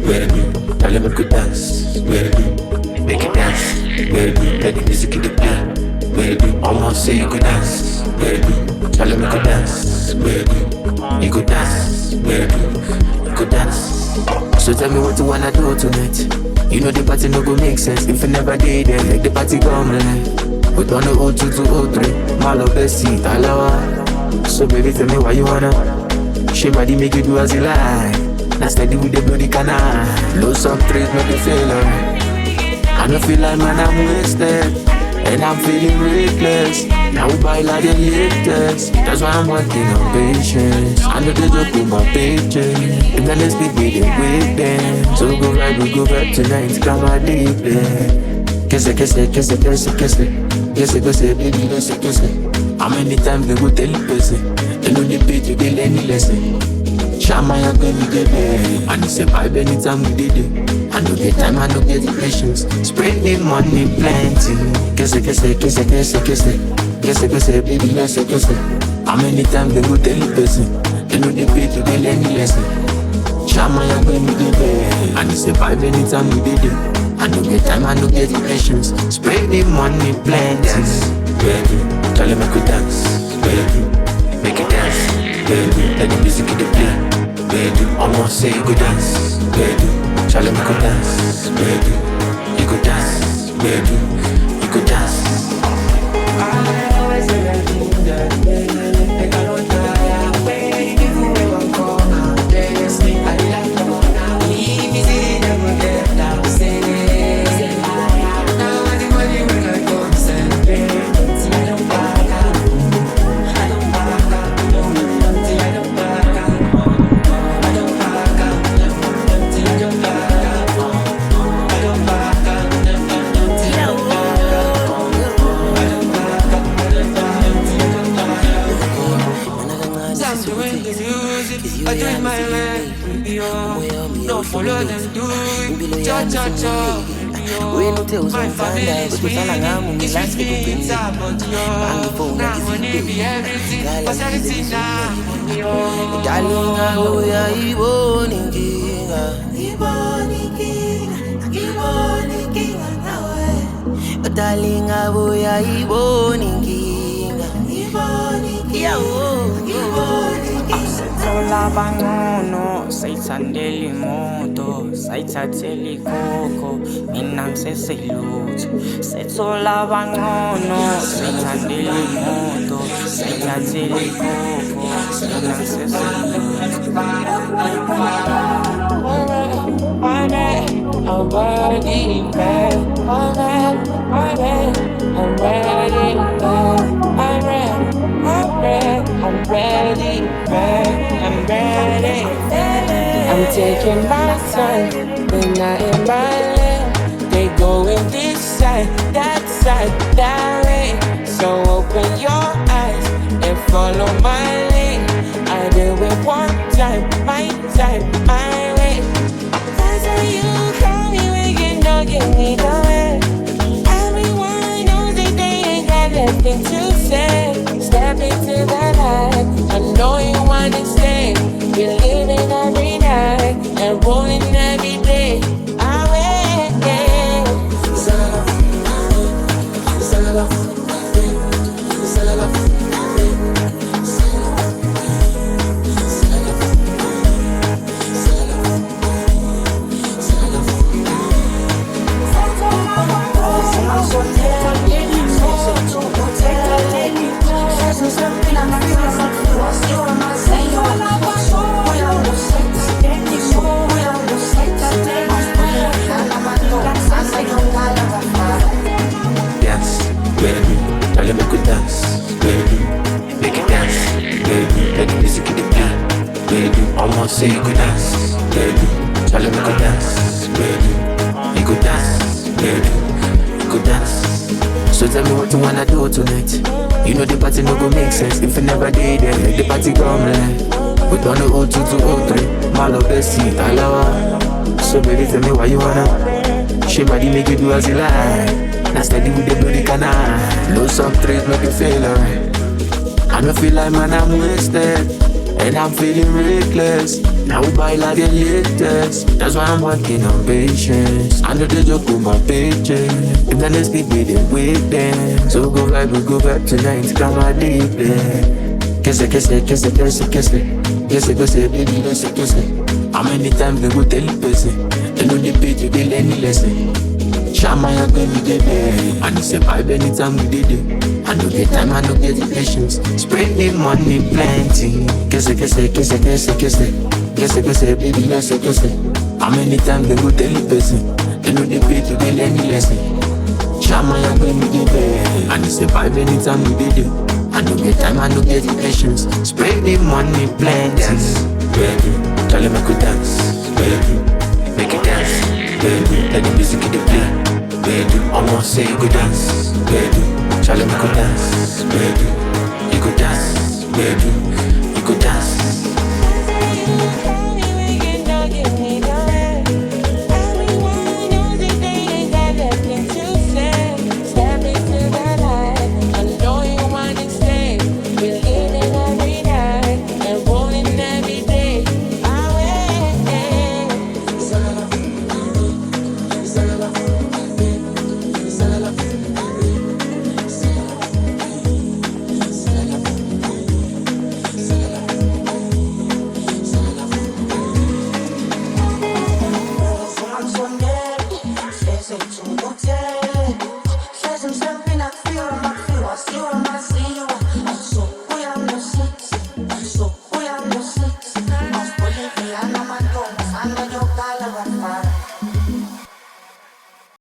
where do? Tell them make we dance, where do? Make it dance, where do? Let the music in the play, where do? Almost say you could dance, where do? Tell them make we dance, where do? You could dance, where do? You could dance. So tell me what you wanna do tonight. You know the party no go make sense if you never did it. Like the party come live. Put on the 02 to 03, my love best seat, I love her. So baby tell me why you wanna. She body make you do as you like. Now steady with the bloody canal. Low some trees make you feel alright. I don't feel like man I'm wasted, and I'm feeling reckless. Now we buy like the latest. That's why I'm working on patience. I know they joke with my paycheck. And then let's be with them. So we go right, we go back tonight. Come on deep there. Kiss it, kiss it, kiss it, kiss it, kiss it. Kiss it, kiss it, baby, kiss it, kiss it. How many times they go tell the person? They know they pay to get any lesson. Shama ya gonna get there. And it's a vibe anytime we did it. I know get time, I know get the patience. Spread the money plenty. Kiss it, kiss it, kiss it, kiss it, kiss it. Kiss it, kiss it, baby, kiss it, kiss it. How many times they go tell the person? They know they pay to get any lesson. Shama ya gonna get there. And it's a vibe anytime we did it. I know get time, I know get the patience. Spread the money plenty. Dance, baby, tell them make we dance, baby. Make it dance, baby. Let the music in the play. Baby, almost say you could dance, baby. Charlie, you could dance, baby. You could dance, baby. You could dance. I always say that you that they can't tire. Baby, give away one corner. They sleep at the left corner. If you see them, will get down. Say, now I the money when I come celebrate. I don't back out. I don't back out. I don't back out. I do my life, yo. Don't follow them, do it. Cha cha cha. My family is with me. It's with me inside, but yo. Now I need be everything. What's everything now? Yo. Darling, I go ya iboni kinga nawe. Darling, I go ya iboni kinga. Sethola bangono, sayithandela imoto, sayithathela ikoko, mina ngiseselutho. Sethola bangono, sayithandela imoto, sayithathela ikoko, mina ngiseselutho. I'm ready, man. I'm ready, man. I'm ready. I'm taking my time, when I in my lane. They going this side, that way. So open your eyes and follow my lane. I do it one time, my way. That's how you call me when you don't get me going. Everyone knows that they ain't got nothing to say. Step into the light, I know you wanna stay. We're living every night and rolling every day. I wait, Dance, baby. Tell them make we dance, baby. Make it dance, baby. Let the music in the play, baby. Almost say you could dance, baby. Tell them make we dance, baby. You could dance, baby. You could dance. So tell me what you wanna do tonight. You know the party no go make sense if you never did it. Like the party come live. Put on the 02 to 03, my love best seat, I love her. So baby tell me why you wanna. She body make you do as you like. Now steady with the bloody canal. Low some trees make you feel alright. I don't feel like man I'm wasted, and I'm feeling reckless. Now we buy like the latest. That's why I'm working on patience. I know they joke with my paycheck. If the next week we didn't wait then. So go vibe, we go back tonight. Come on deep there. Kiss it, kiss it, kiss it, kiss it, kiss it. Kiss it, kiss it, baby, kiss it, kiss it. How many times they go tell you person? They know they pay to they learn the lesson. Shama ya baby baby. And it's a vibe anytime we did it. I know the time, I know get the patience. Spread the money plenty. Kiss it, kiss it, kiss it, kiss it, kiss it. Kiss it, kiss it, baby, kiss it, kiss it. How many times they go tell you person? They know they pay to they learn the lesson. Shama ya baby baby. And it's a vibe anytime we did it. I know the time, I know get the patience. Spread the money plenty. Dance, baby, tell them make we dance, baby. Make it dance, baby. Let the music in the play, baby. Almost say you go dance, baby. Tell them make we dance, baby. You go dance, baby.